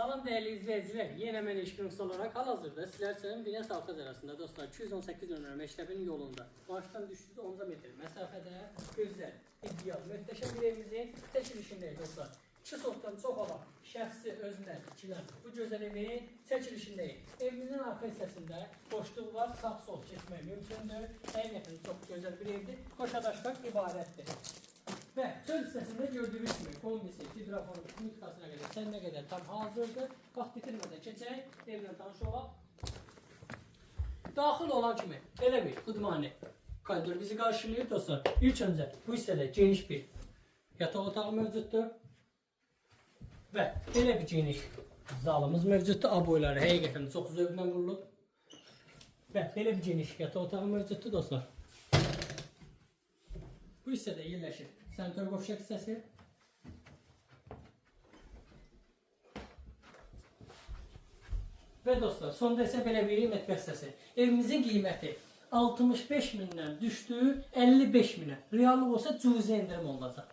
Salam değerli izleyiciler, yine mən işgünüz olarak hal-hazırda sizlerle Bines Savkaz arasında dostlar 218 nömrə məktəbin yolunda baştan düşdüğünüz 10 metr məsafədə gözəl, ideal, möhtəşəm bir evimizin çəkilişindeyiz dostlar. 2 sotdan çox olan şəxsi özünə tikilən bu gözəl evin çəkilişindeyiz. Evimizin arxa hissəsində boşluq var, sağ-sol keçmək mümkündür. Həqiqətən çox gözəl bir evdir, qoşadaşdan ibarətdir. Ve çöl hissəsində gördüğünüz gibi kombisi, hidrofonu, mülkasına qədər, səninə qədər tam hazırdır. Vaxt bitirmədən keçək, evlə tanış olaq. Daxil olan kimi belə bir xudmani koridor bizi qarşılayır dostlar. İlk öncə bu hissədə geniş bir yataq otağı mövcuddur. Və belə bir geniş zalımız mövcuddur. A boyları həqiqətən çox zövqlə qurulub. Və belə bir geniş yataq otağı mövcuddur dostlar. Bu hissədə yerləşir sentör qovşaq hissəsi. Və dostlar, sonda isə belə bir mətbəx hissəsi. Evimizin qiyməti 65 mindən düşdüyü 55 minə. Reallıq olsa cüzi endirim olunacaq.